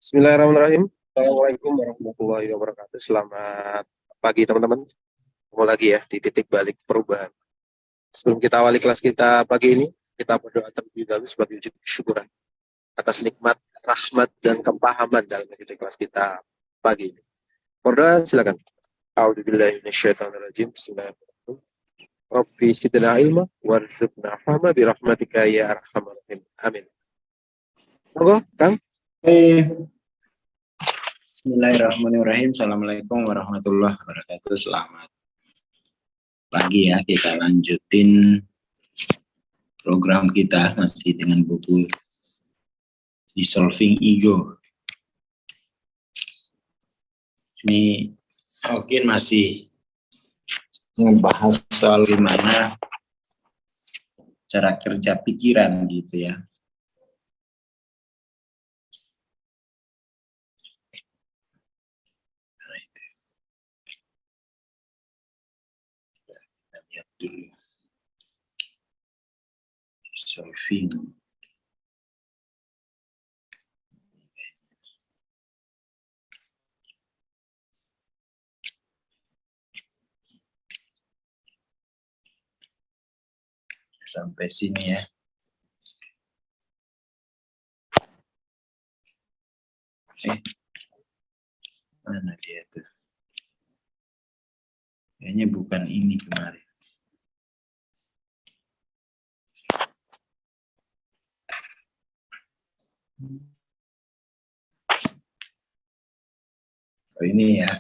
Bismillahirrahmanirrahim. Assalamualaikum warahmatullahi wabarakatuh. Selamat pagi teman-teman. Ketemu lagi ya di titik balik perubahan. Sebelum kita awali kelas kita pagi ini, kita berdoa terlebih dahulu sebagai wujud kesyukuran atas nikmat, rahmat, dan kepahaman dalam mengikuti kelas kita pagi ini. Berdoa silakan. A'udzubillahi minasyaitonirrajim. Bismillahirrahmanirrahim. Rabbi zidna ilma warzuqna fahma birahmatika ya arhamar rahim. Amin. Monggo, Kang. Bismillahirrahmanirrahim. Assalamualaikum warahmatullahi wabarakatuh. Selamat pagi ya. Kita lanjutin program kita masih dengan buku Dissolving Ego. Ini mungkin masih membahas soal gimana cara kerja pikiran gitu ya. Lihat dulu solving sampai sini ya. Mana dia tuh? Kayaknya bukan ini kemarin. Oh ini ya.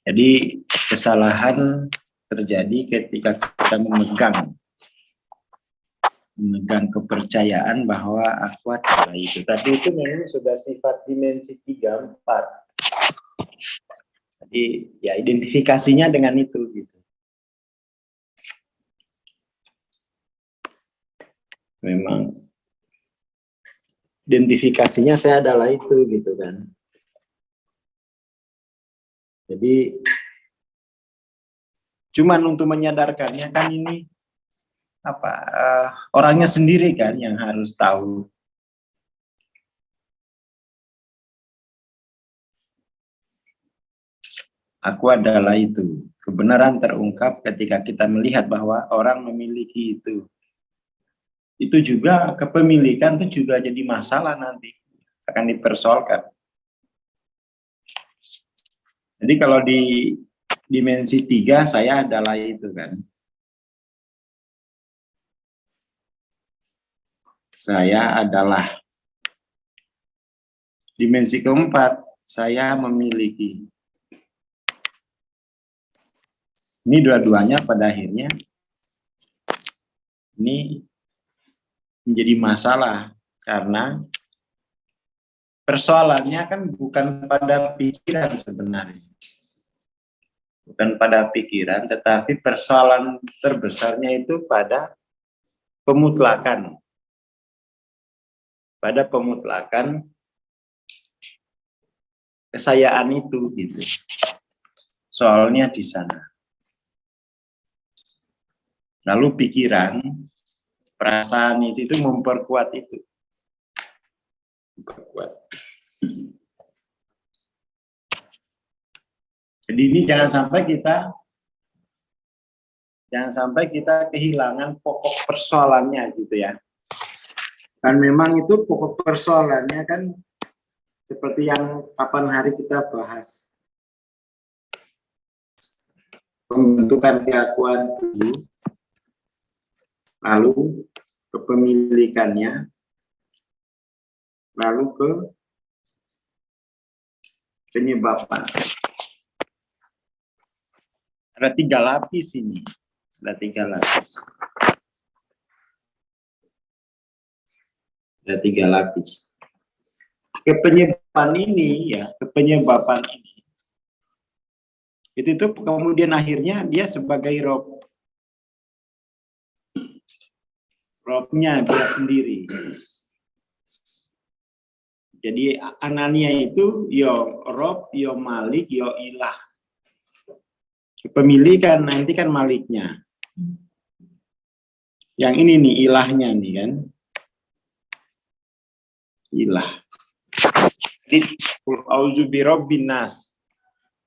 Jadi kesalahan terjadi ketika kita memegang kepercayaan bahwa aku adalah itu. Tadi itu memang sudah sifat dimensi 3, 4. Jadi ya identifikasinya dengan itu gitu. Memang identifikasinya saya adalah itu gitu kan. Jadi cuman untuk menyadarkannya kan ini orangnya sendiri kan yang harus tahu. Aku adalah itu. Kebenaran terungkap ketika kita melihat bahwa orang memiliki itu. Itu juga kepemilikan itu juga jadi masalah nanti. Akan dipersoalkan. Jadi kalau di dimensi 3 saya adalah itu kan. Saya adalah. Dimensi keempat saya memiliki. Ini dua-duanya pada akhirnya ini menjadi masalah karena persoalannya kan bukan pada pikiran sebenarnya. Bukan pada pikiran, tetapi persoalan terbesarnya itu pada pemutlakan. Pada pemutlakan kesayaan itu gitu. Soalnya di sana. Lalu pikiran, perasaan itu memperkuat itu. Memperkuat. Jadi ini jangan sampai kita kehilangan pokok persoalannya gitu ya. Dan memang itu pokok persoalannya kan seperti yang kapan hari kita bahas. Pembentukan keakuan dulu, lalu kepemilikannya, lalu ke penyebaban. Ada 3 lapis ini. Ada 3 lapis. Ada 3 lapis. Kepenyebaban ini ya, kepenyebaban ini. Itu kemudian akhirnya dia sebagai rob. Robnya dia sendiri. Jadi Anania itu yo rob, yo malik, yo ilah. Pemilikan nanti kan maliknya. Yang ini nih ilahnya nih kan. Ilah. Jadi qul a'udzu birabbin nas.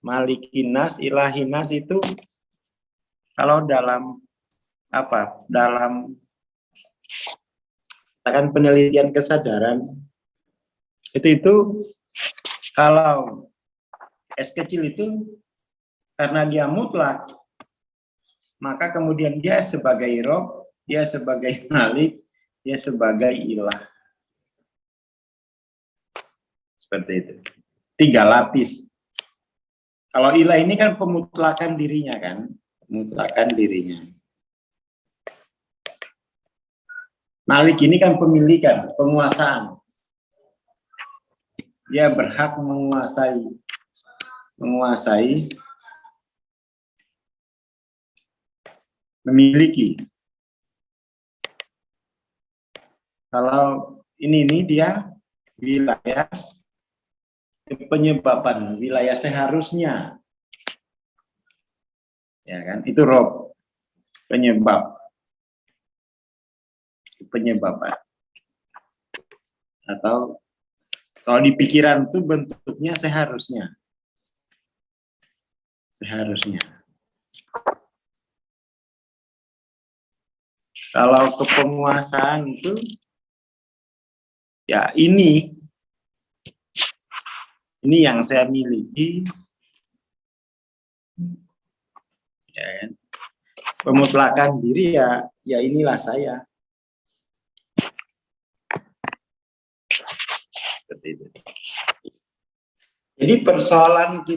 Malikin nas, ilahin nas itu kalau dalam apa? Dalam akan penelitian kesadaran itu kalau S kecil itu karena dia mutlak, maka kemudian dia sebagai Rob, dia sebagai Malik, dia sebagai ilah. Seperti itu. 3 lapis. Kalau ilah ini kan pemutlakan dirinya kan, pemutlakan dirinya. Malik ini kan pemilikan, penguasaan. Dia berhak menguasai, memiliki. Kalau ini dia wilayah penyebaban, wilayah seharusnya, ya kan? Itu Rob, penyebaban. Atau kalau di pikiran itu bentuknya seharusnya. Kalau kepenguasaan itu ya ini yang saya miliki, ya kan? Pemutlakan diri ya inilah saya. Seperti itu. Jadi persoalan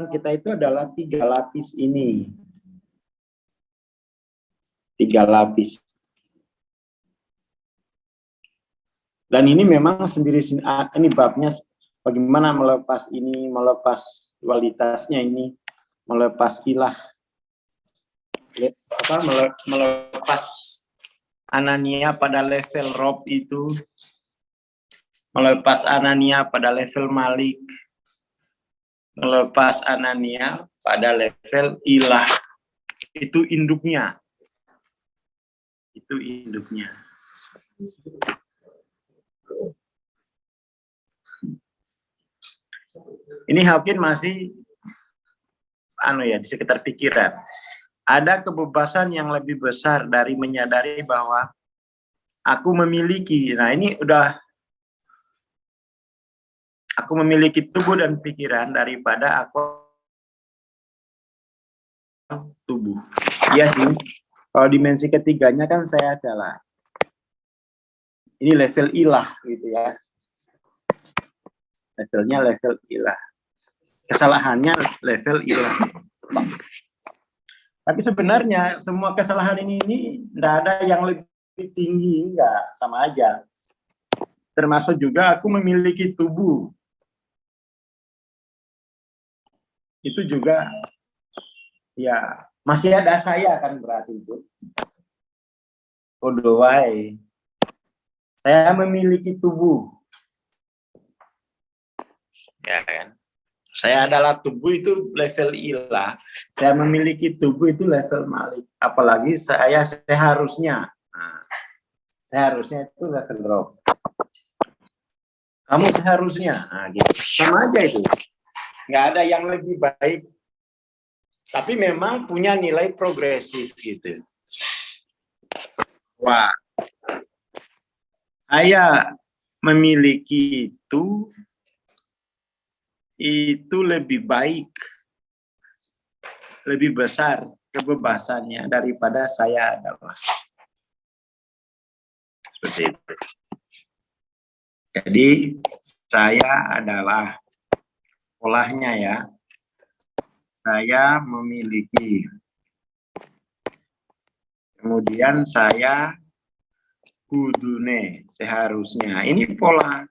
kita itu adalah 3 lapis ini. 3 lapis. Dan ini memang sendiri, ini babnya bagaimana melepas ini, melepas dualitasnya ini, melepas ilah, melepas anania pada level Rob itu, melepas anania pada level Malik, melepas anania pada level ilah. Itu induknya. Ini Hawking masih di sekitar pikiran. Ada kebebasan yang lebih besar dari menyadari bahwa aku memiliki. Nah, ini udah aku memiliki tubuh dan pikiran daripada aku tubuh. Iya sih. Kalau dimensi ketiganya kan saya adalah ini level ilah gitu ya. Levelnya level ilah. Kesalahannya level ilah. Tapi sebenarnya semua kesalahan ini tidak ada yang lebih tinggi, enggak, sama aja. Termasuk juga aku memiliki tubuh. Itu juga ya masih ada saya kan berarti itu. Kodowai. Saya memiliki tubuh. Ya kan? Saya adalah tubuh itu level ilah. Saya memiliki tubuh itu level Malik. Apalagi saya seharusnya. Nah, seharusnya itu level Rob. Kamu seharusnya. Nah, gitu. Sama aja itu. Nggak ada yang lebih baik. Tapi memang punya nilai progresif gitu. Wah. Saya memiliki itu lebih baik, lebih besar kebebasannya daripada saya adalah. Seperti itu. Jadi saya adalah polanya ya. Saya memiliki. Kemudian saya kudune seharusnya. Ini pola.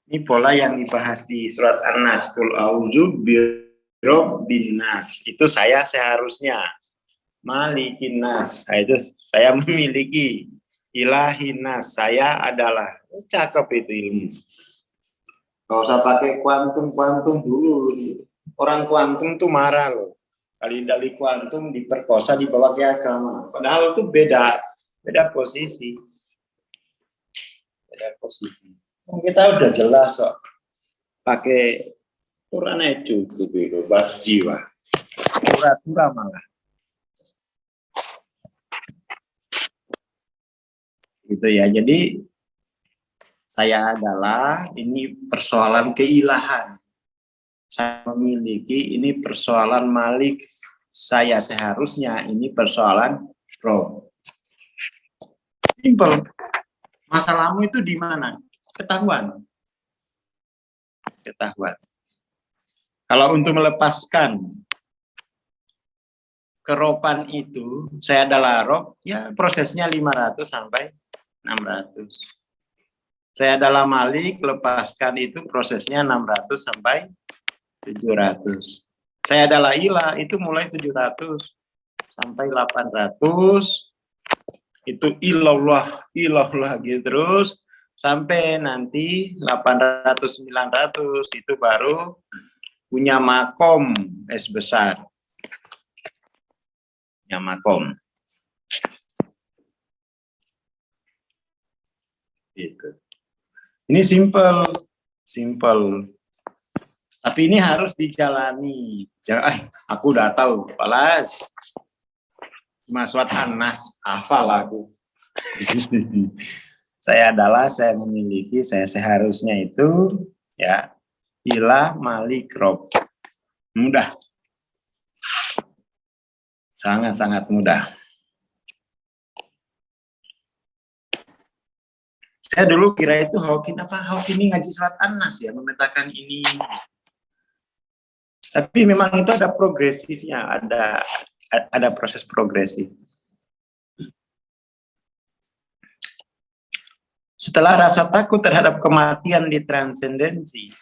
Ini pola yang dibahas di surat An-Nas. Qul a'udzu birabbin nas. Itu saya seharusnya. Malikin nas. Nah, itu saya memiliki. Ilahin nas. Saya adalah. Cakep itu ilmu. Nggak usah pakai kuantum dulu. orang kuantum tuh marah loh. Alih-alih kuantum diperkosa dibawa ke agama. Padahal itu beda posisi. Beda posisi. Kita udah jelas kok. Pakai Quran aja cukup itu, bahas jiwa. Pura-pura malah. Gitu ya. Jadi saya adalah ini persoalan keilahan. Saya memiliki ini persoalan Malik. Saya seharusnya ini persoalan Rob. Simple. Masalahmu itu di mana? Ketahuan. Ketahuan. Kalau untuk melepaskan keropan itu, saya adalah Rob, ya prosesnya 500 sampai 600. Saya adalah Malik, lepaskan itu prosesnya 600 sampai 700. Saya adalah Ilah, itu mulai 700 sampai 800. Itu ilallah gitu terus sampai nanti 800 900 itu baru punya makom es besar. Ya makom. Gitu. Ini simple. Tapi ini harus dijalani. Jangan, aku udah tahu, Palas. Maswat Anas, hafal aku. Saya memiliki, saya seharusnya itu, ya, Ilah, Malik, Rob. Mudah. Sangat-sangat mudah. Saya dulu kira itu Hawking ini ngaji surat An-Nas ya, memetakan ini. Tapi memang itu ada progresifnya, ada proses progresif. Setelah rasa takut terhadap kematian ditransendensi,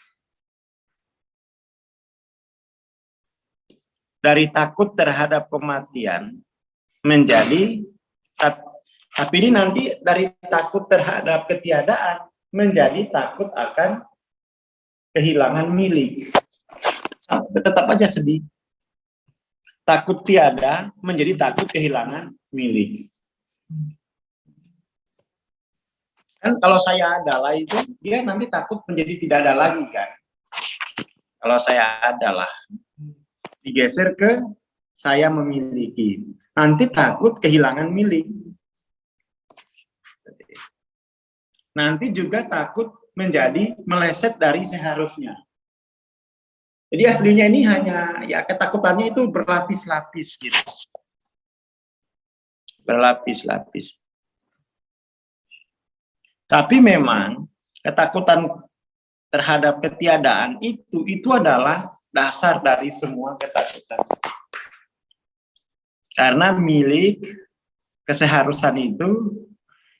dari takut terhadap kematian menjadi, tapi ini nanti dari takut terhadap ketiadaan menjadi takut akan kehilangan milik. Tetap aja sedih. Takut tiada menjadi takut kehilangan milik. Kan kalau saya adalah itu, dia nanti takut menjadi tidak ada lagi kan. Kalau saya adalah, digeser ke saya memiliki. Nanti takut kehilangan milik. Nanti juga takut menjadi meleset dari seharusnya. Jadi aslinya ini hanya, ya ketakutannya itu berlapis-lapis gitu. Berlapis-lapis. Tapi memang ketakutan terhadap ketiadaan itu adalah dasar dari semua ketakutan. Karena milik keseharusan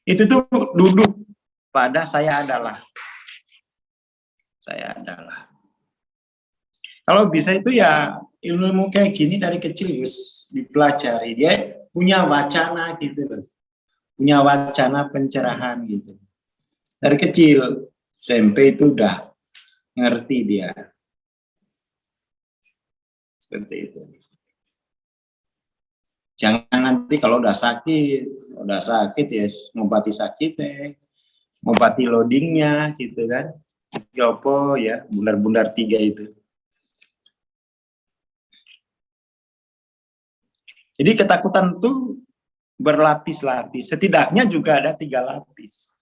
itu tuh duduk pada saya adalah. Saya adalah. Kalau bisa itu ya ilmu kayak gini dari kecil wis dipelajari. Dia punya wacana gitu loh. Punya wacana pencerahan gitu. Dari kecil, SMP itu udah ngerti dia. Seperti itu. Jangan nanti kalau udah sakit ya ngobati sakit ya. Ngobati loadingnya gitu kan. Jopo ya, bundar-bundar 3 itu. Jadi ketakutan itu berlapis-lapis. Setidaknya juga ada 3 lapis.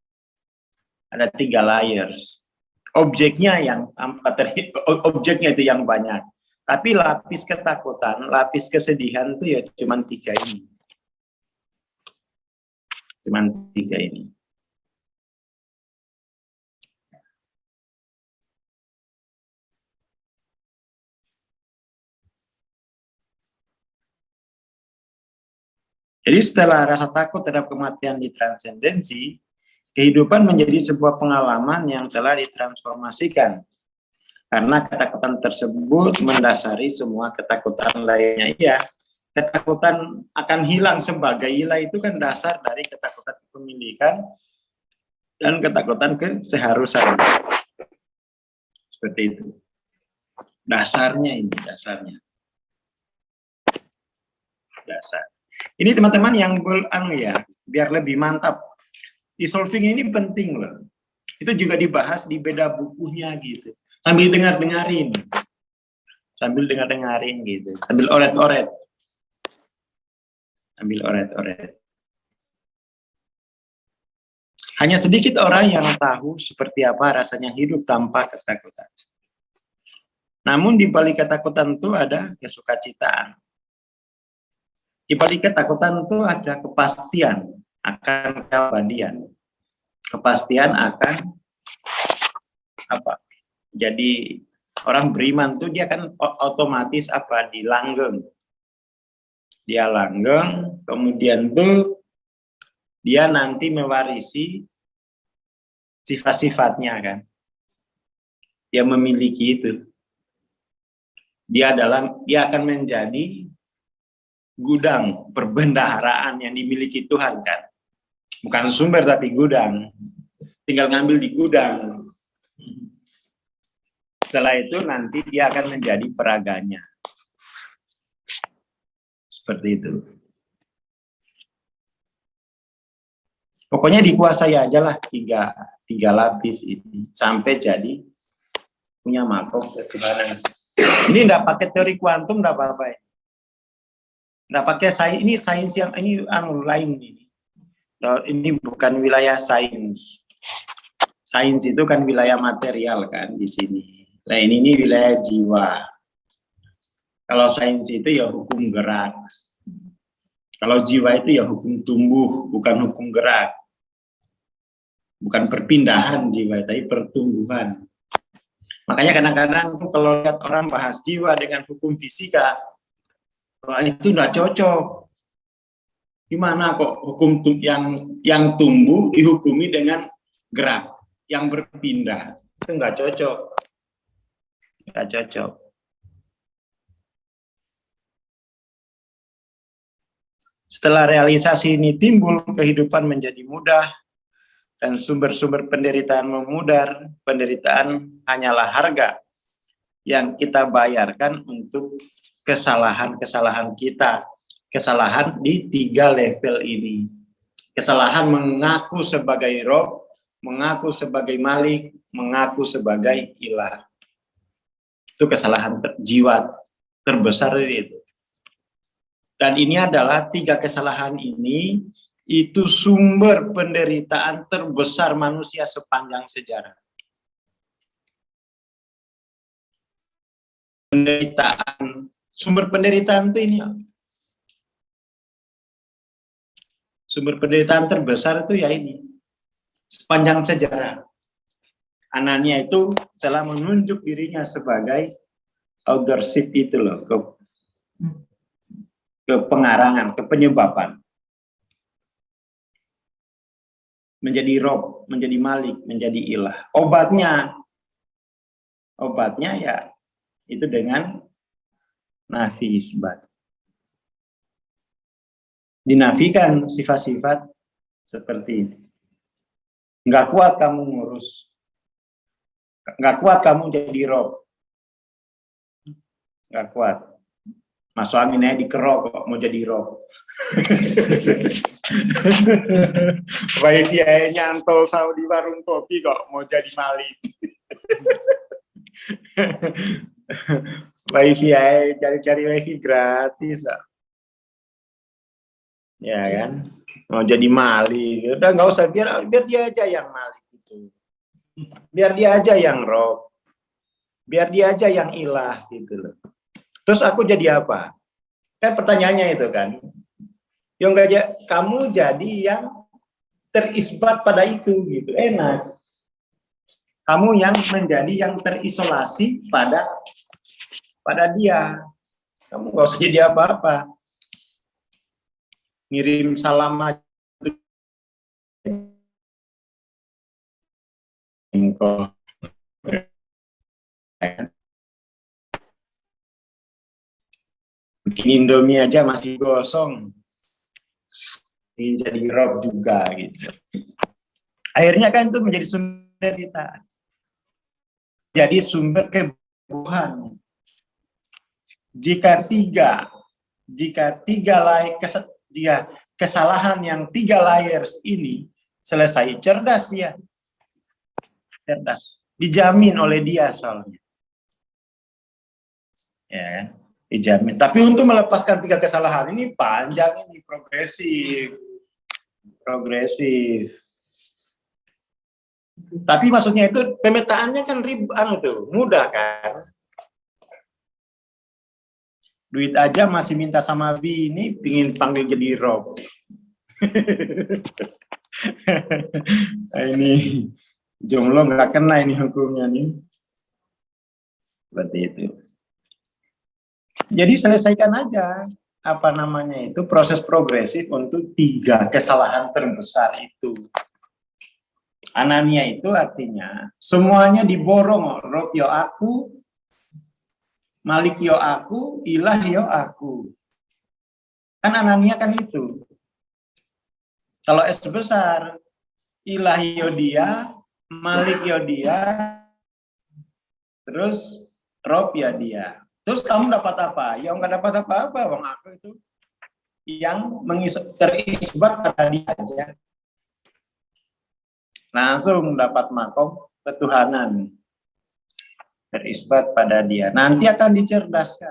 Ada 3 layers. Objeknya itu yang banyak. Tapi lapis ketakutan, lapis kesedihan itu ya cuman 3 ini. Cuman 3 ini. Jadi setelah rasa takut terhadap kematian ditransendensi, kehidupan menjadi sebuah pengalaman yang telah ditransformasikan. Karena ketakutan tersebut mendasari semua ketakutan lainnya. Iya, ketakutan akan hilang sebagai ilah itu kan dasar dari ketakutan kepemilikan dan ketakutan keseharusan. Seperti itu. Dasarnya ini, dasarnya. Dasar. Ini teman-teman yang biar lebih mantap. Dissolving ini penting loh. Itu juga dibahas di beda bukunya gitu. Sambil dengar-dengarin. Sambil dengar-dengarin gitu. Sambil oret-oret. Sambil oret-oret. Hanya sedikit orang yang tahu seperti apa rasanya hidup tanpa ketakutan. Namun di balik ketakutan itu ada kesukacitaan. Di balik ketakutan itu ada kepastian akan keabadian. Kepastian akan apa? Jadi orang beriman tuh dia kan otomatis apa? Dilanggeng. Dia langgeng, kemudian tuh dia nanti mewarisi sifat-sifatnya kan. Dia memiliki itu. Dia akan menjadi gudang perbendaharaan yang dimiliki Tuhan kan. Bukan sumber tapi gudang. Tinggal ngambil di gudang. Setelah itu nanti dia akan menjadi peraganya. Seperti itu. Pokoknya dikuasai aja lah tiga lapis ini sampai jadi punya makom ketuhanan. Ini enggak pakai teori kuantum enggak apa-apa. Enggak pakai sains, ini sains yang ini lain ini. Ini bukan wilayah sains. Sains itu kan wilayah material kan di sini. Nah ini wilayah jiwa. Kalau sains itu ya hukum gerak. Kalau jiwa itu ya hukum tumbuh, bukan hukum gerak. Bukan perpindahan jiwa, tapi pertumbuhan. Makanya kadang-kadang kalau lihat orang bahas jiwa dengan hukum fisika, wah itu nggak cocok. Gimana kok hukum yang tumbuh dihukumi dengan gerak, yang berpindah? Itu nggak cocok. Nggak cocok. Setelah realisasi ini timbul, kehidupan menjadi mudah, dan sumber-sumber penderitaan memudar. Penderitaan hanyalah harga yang kita bayarkan untuk kesalahan-kesalahan kita. Kesalahan di 3 level ini. Kesalahan mengaku sebagai Rob, mengaku sebagai Malik, mengaku sebagai Ilah. Itu kesalahan jiwa terbesar itu. Dan ini adalah 3 kesalahan ini, itu sumber penderitaan terbesar manusia sepanjang sejarah. Sumber penderitaan itu ini. Sumber penderitaan terbesar itu ya ini. Sepanjang sejarah. Anania itu telah menunjuk dirinya sebagai authorship itu loh, ke pengarangan, ke penyebaban. Menjadi Rob, menjadi Malik, menjadi Ilah. Obatnya ya itu dengan nafi isbat. Dinafikan sifat-sifat seperti ini. Nggak kuat kamu ngurus. Nggak kuat kamu jadi Rob. Nggak kuat. Masuk angin aja dikerok kok mau jadi Rob. Baik ya nyantol di warung kopi kok mau jadi Malik. Wifi ya cari-cari wifi gratis. Ya kan? Mau jadi Malik. Udah nggak usah biar dia aja yang Malik itu. Biar dia aja yang Rob. Biar dia aja yang Ilah gitu loh. Terus aku jadi apa? Kan pertanyaannya itu kan. Yang enggak kamu jadi yang terisbat pada itu gitu. Enak. Kamu yang menjadi yang terisolasi pada dia. Kamu enggak usah jadi apa-apa. Ngirim salam aja. Bikin Indomie aja masih gosong. Ingin jadi Rob juga gitu. Akhirnya kan itu menjadi sumber kita. Jadi sumber kebohongan. jika kesalahan yang 3 layers ini selesai, cerdas dia. Cerdas. Dijamin oleh dia soalnya. Ya, dijamin. Tapi untuk melepaskan 3 kesalahan ini panjang, ini progresif. Tapi maksudnya itu pemetaannya kan mudah kan. Duit aja masih minta sama bini, pingin panggil jadi Rob. Ini jomblo nggak kena ini hukumnya nih. Seperti itu. Jadi selesaikan aja proses progresif untuk 3 kesalahan terbesar itu. Anania itu artinya semuanya diborong. Rob yo aku, Malik yo aku, Ilah yo aku. Kan Anania kan itu. Kalau S besar, Ilah yo dia, Malik yo dia, terus Rob ya dia. Terus kamu dapat apa? Ya nggak dapat apa-apa, Bang. Aku itu yang terisbat pada dia aja. Langsung dapat makom ketuhanan. Terisbat pada dia. Nanti akan dicerdaskan.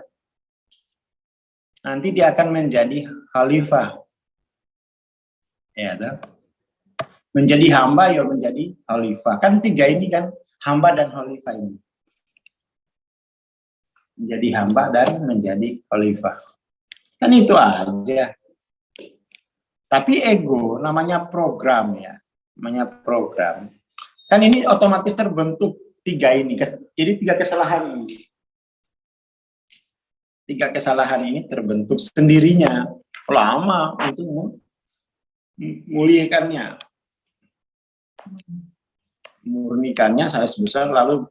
Nanti dia akan menjadi khalifah. Ya, tak? Menjadi hamba ya menjadi khalifah. Kan 3 ini kan, hamba dan khalifah ini. Menjadi hamba dan menjadi khalifah. Kan itu aja. Tapi ego namanya program ya. Namanya program. Kan ini otomatis terbentuk 3 ini. Jadi 3 kesalahan ini. 3 kesalahan ini terbentuk sendirinya. Lama untuk memulihkannya. Murnikannya saya sebesar lalu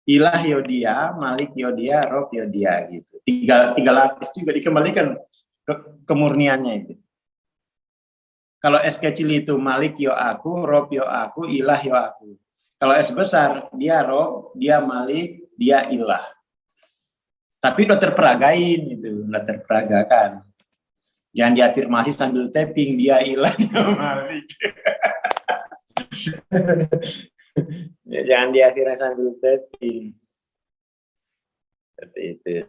Ilah yodia, Malik yodia, Rob yodia gitu. 3 lapis juga dikembalikan kemurniannya itu. Kalau S kecil itu Malik yo aku, Rob yo aku, Ilah yo aku. Kalau S besar dia Rob, dia Malik, dia Ilah. Tapi udah terperagain itu, udah terperagakan. Jangan diafirmasi sambil tapping, dia Ilah, dia Malik. Jangan diafirmasi sambil tapping. Seperti itu.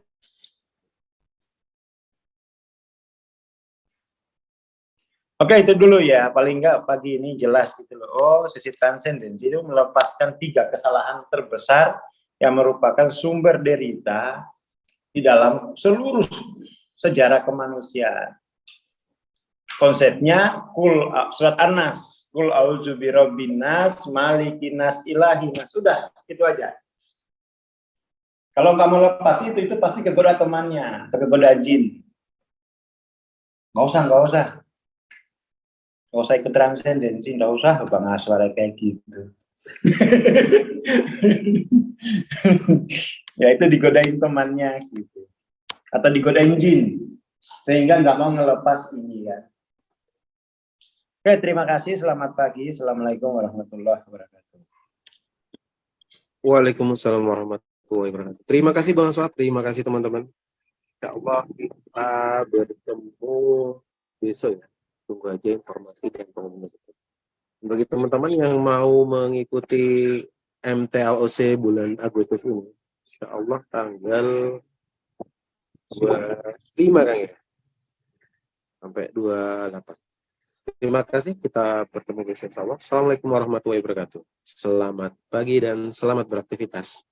Oke, itu dulu ya. Paling enggak pagi ini jelas gitu loh. Oh, sisi transendensi itu melepaskan 3 kesalahan terbesar yang merupakan sumber derita di dalam seluruh sejarah kemanusiaan. Konsepnya surat An-Nas, kul a'udzu birabbin nas, malikin nas, ilahin nas. Sudah, itu aja. Kalau kamu lepas itu pasti kegoda temannya, kegoda jin. Nggak usah. Nggak usah ikut transendensi, nggak usah Bang Aswar kayak gitu. Ya itu digodain temannya gitu. Atau digodain jin. Sehingga nggak mau ngelepas ini ya. Oke, terima kasih. Selamat pagi. Assalamualaikum warahmatullahi wabarakatuh. Waalaikumsalam warahmatullahi wabarakatuh. Terima kasih Bang Aswar, terima kasih teman-teman. Insyaallah kita bertemu besok ya. Tunggu aja informasi dan pengumuman. Bagi teman-teman yang mau mengikuti MTLOC bulan Agustus ini, insyaallah tanggal 25 Kang ya, sampai 28. Terima kasih, kita bertemu besok insyaallah. Assalamualaikum warahmatullahi wabarakatuh. Selamat pagi dan selamat beraktivitas.